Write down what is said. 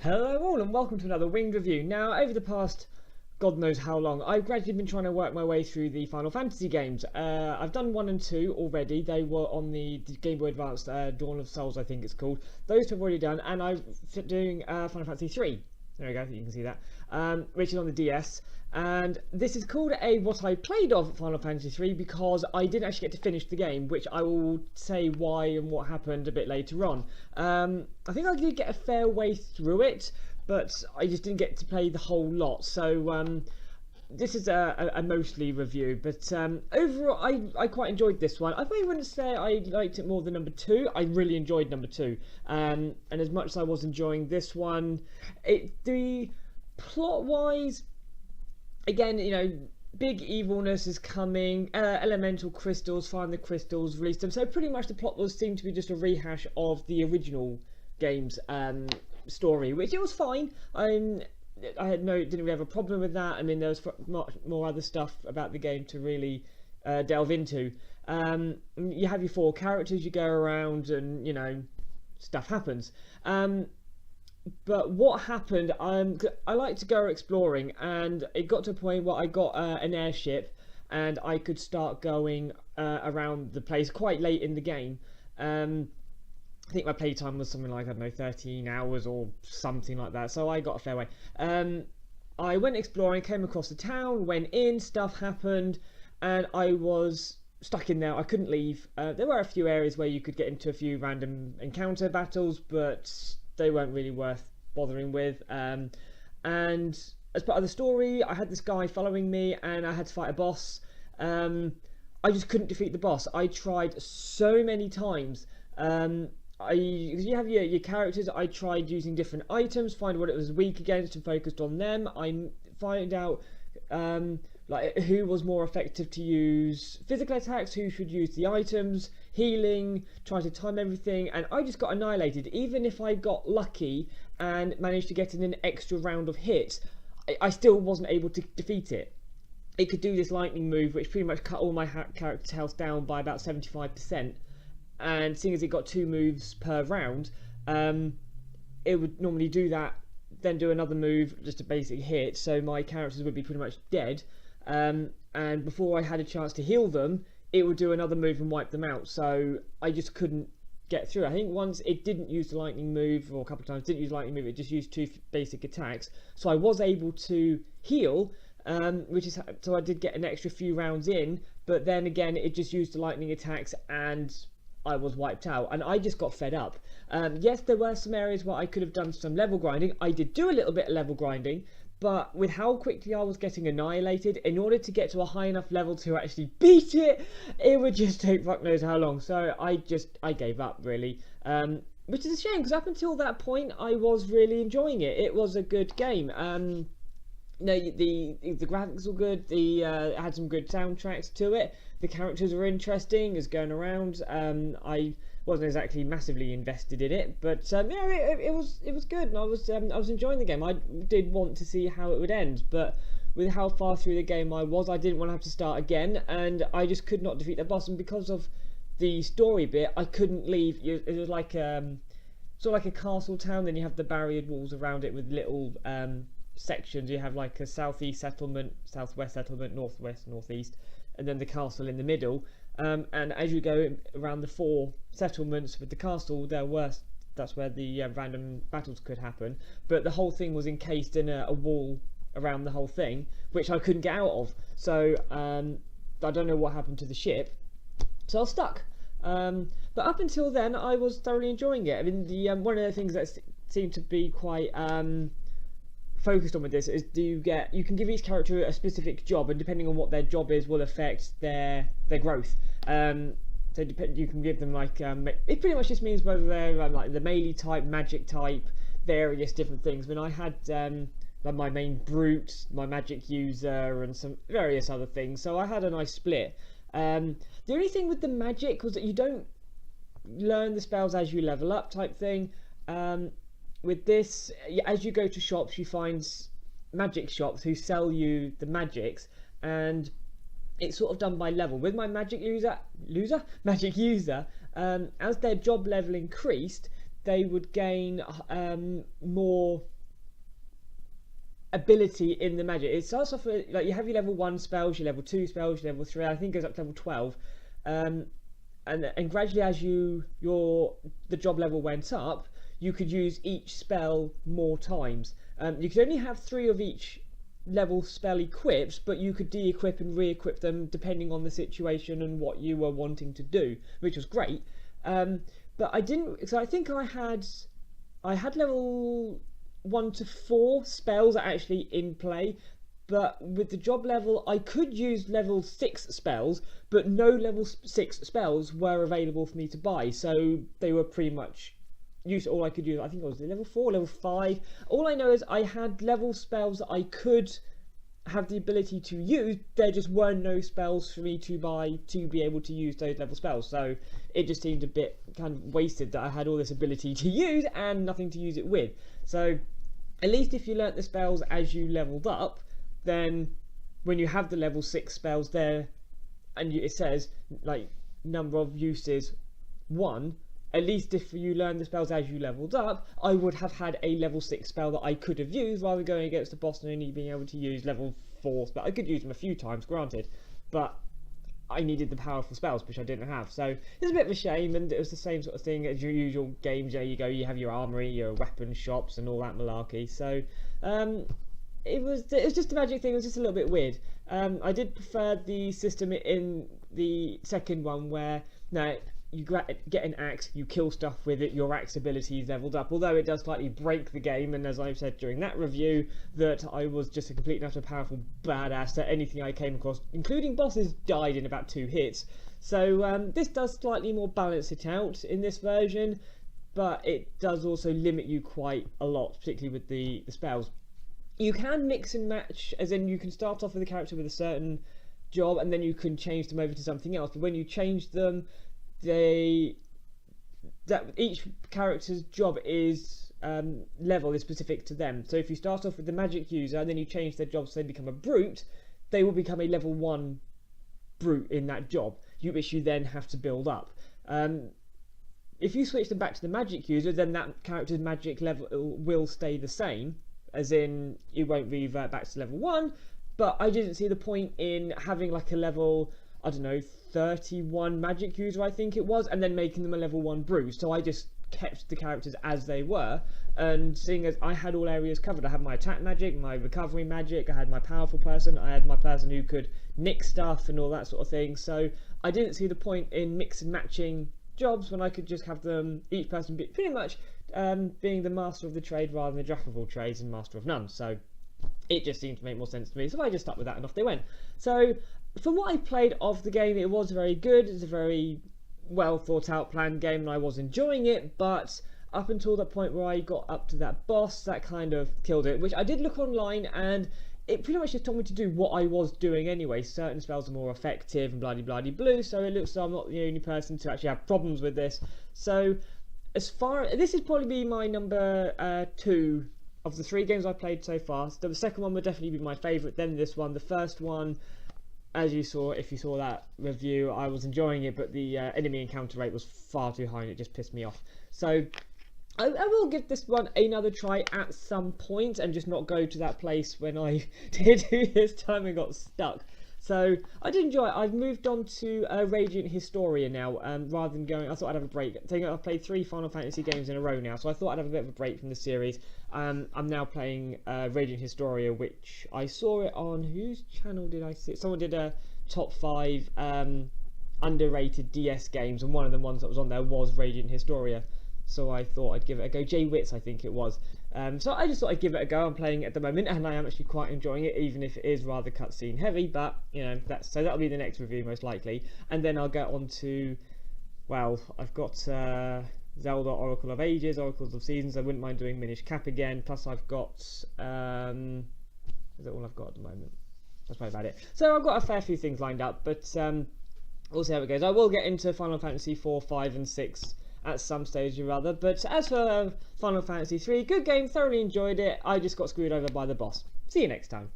Hello all and welcome to another Winged Review. Now, over the past God knows how long, I've gradually been trying to work my way through the Final Fantasy games. I've done 1 and 2 already. They were on the Game Boy Advance, Dawn of Souls I think it's called. Those two I've already done, and I'm doing Final Fantasy 3. There we go, you can see that, which is on the DS. And this is called what I played of Final Fantasy 3 because I didn't actually get to finish the game, which I will say why and what happened a bit later on. I think I did get a fair way through it, but I just didn't get to play the whole lot. So this is a mostly review, but overall I quite enjoyed this one. I probably wouldn't say I liked it more than number 2. I really enjoyed number 2, and as much as I was enjoying this one, the plot wise, again, you know, big evilness is coming, elemental crystals, find the crystals, release them. So pretty much the plot seemed to be just a rehash of the original game's story, which it was fine. I didn't really have a problem with that. I mean, there was much more other stuff about the game to really delve into. You have your 4 characters, you go around and, you know, stuff happens. But what happened, I like to go exploring, and it got to a point where I got an airship and I could start going around the place quite late in the game. I think my playtime was something like, I don't know, 13 hours or something like that, so I got a fair way. I went exploring, came across the town, went in, stuff happened, and I was stuck in there. I couldn't leave. There were a few areas where you could get into a few random encounter battles, but they weren't really worth bothering with. And as part of the story, I had this guy following me and I had to fight a boss. I just couldn't defeat the boss. I tried so many times. You have your characters. I tried using different items, find what it was weak against and focused on them. I find out like who was more effective to use physical attacks, who should use the items, healing, try to time everything, and I just got annihilated. Even if I got lucky and managed to get in an extra round of hits, I still wasn't able to defeat it. It could do this lightning move which pretty much cut all my character's health down by about 75%, and seeing as it got 2 moves per round, it would normally do that, then do another move, just a basic hit, so my characters would be pretty much dead. And before I had a chance to heal them, it would do another move and wipe them out, so I just couldn't get through. I think once it didn't use the lightning move, or a couple of times didn't use the lightning move, it just used 2 basic attacks, so I was able to heal, so I did get an extra few rounds in, but then again it just used the lightning attacks and I was wiped out, and I just got fed up. Yes, there were some areas where I could have done some level grinding. I did do a little bit of level grinding, but with how quickly I was getting annihilated, in order to get to a high enough level to actually beat it, it would just take fuck knows how long. So I gave up, really, which is a shame, because up until that point I was really enjoying it. It was a good game. No, the graphics were good. It had some good soundtracks to it. The characters were interesting as going around. I wasn't exactly massively invested in it, but yeah, it was good, and I was enjoying the game. I did want to see how it would end, but with how far through the game I was, I didn't want to have to start again, and I just could not defeat the boss. And because of the story bit, I couldn't leave. It was like sort of like a castle town. Then you have the barriered walls around it with little sections. You have like a southeast settlement, southwest settlement, northwest, northeast, and then the castle in the middle. And as you go around the 4 settlements with the castle, that's where the random battles could happen. But the whole thing was encased in a wall around the whole thing, which I couldn't get out of. So I don't know what happened to the ship, so I was stuck. But up until then, I was thoroughly enjoying it. I mean, one of the things that seemed to be quite focused on with this is you can give each character a specific job, and depending on what their job is will affect their growth. So you can give them like it pretty much just means whether they're like the melee type, magic type, various different things. I mean, I had like my main brute, my magic user, and some various other things, so I had a nice split. The only thing with the magic was that you don't learn the spells as you level up type thing. With this, as you go to shops, you find magic shops who sell you the magics, and it's sort of done by level. With my magic user, as their job level increased, they would gain more ability in the magic. It starts off with, like, you have your level 1 spells, your level 2 spells, your level 3, I think it goes up to level 12. And gradually, as the job level went up, you could use each spell more times. You could only have 3 of each level spell equipped, but you could de-equip and re-equip them depending on the situation and what you were wanting to do, which was great. But I didn't, so I think I had level 1 to 4 spells actually in play, but with the job level I could use level 6 spells, but no level 6 spells were available for me to buy, so they were pretty much all I could use. I think it was level 4, level 5. All I know is I had level spells that I could have the ability to use. There just weren't no spells for me to buy to be able to use those level spells, so it just seemed a bit kind of wasted that I had all this ability to use and nothing to use it with. So at least if you learnt the spells as you leveled up, then when you have the level 6 spells there and it says like number of uses 1, at least if you learn the spells as you leveled up, I would have had a level 6 spell that I could have used, rather than going against the boss and only being able to use level 4 spells. I could use them a few times, granted, but I needed the powerful spells, which I didn't have. So it's a bit of a shame, and it was the same sort of thing as your usual games. There you go, you have your armory, your weapon shops and all that malarkey. So it was just a magic thing. It was just a little bit weird. I did prefer the system in the second one where now you get an axe, you kill stuff with it, your axe ability is leveled up, although it does slightly break the game, and as I've said during that review, that I was just a complete and utter powerful badass that anything I came across, including bosses, died in about 2 hits. So this does slightly more balance it out in this version, but it does also limit you quite a lot, particularly with the spells. You can mix and match, as in you can start off with a character with a certain job and then you can change them over to something else, but when you change them, each character's job is level is specific to them. So if you start off with the magic user and then you change their job so they become a brute, they will become a level 1 brute in that job, which you then have to build up. If you switch them back to the magic user, then that character's magic level will stay the same, as in you won't revert back to level 1, but I didn't see the point in having like a level, I don't know, 31 magic user I think it was, and then making them a level 1 brute. So I just kept the characters as they were, and seeing as I had all areas covered, I had my attack magic, my recovery magic, I had my powerful person, I had my person who could nick stuff and all that sort of thing, so I didn't see the point in mix and matching jobs when I could just have them, each person be pretty much being the master of the trade rather than the jack of all trades and master of none. So it just seemed to make more sense to me, so I just stuck with that and off they went. So from what I played of the game, it was very good. It's a very well thought out planned game and I was enjoying it, but up until that point where I got up to that boss, that kind of killed it, which I did look online and it pretty much just told me to do what I was doing anyway. Certain spells are more effective and bloody blue, so it looks like I'm not the only person to actually have problems with this. So this is probably my number 2 of the 3 games I've played so far. So the second one would definitely be my favourite, then this one. The first one, as you saw, if you saw that review, I was enjoying it, but the enemy encounter rate was far too high and it just pissed me off. So I will give this one another try at some point and just not go to that place when I did do this time and got stuck. So I did enjoy it. I've moved on to Radiant Historia now, rather than going. I thought I'd have a break. I've played 3 Final Fantasy games in a row now, so I thought I'd have a bit of a break from the series. I'm now playing Radiant Historia, which I saw it on, whose channel did I see it? Someone did a top 5 underrated DS games, and one of the ones that was on there was Radiant Historia. So I thought I'd give it a go. Jay Witz, I think it was. So I just thought I'd give it a go. I'm playing it at the moment, and I am actually quite enjoying it, even if it is rather cutscene heavy. But you know, that'll be the next review most likely, and then I'll get on to, well, I've got Zelda Oracle of Ages, Oracles of Seasons. I wouldn't mind doing Minish Cap again. Plus I've got is that all I've got at the moment? That's probably about it. So I've got a fair few things lined up, but we'll see how it goes. I will get into Final Fantasy 4, 5, and 6. At some stage or other, but as for Final Fantasy 3, good game, thoroughly enjoyed it. I just got screwed over by the boss. See you next time.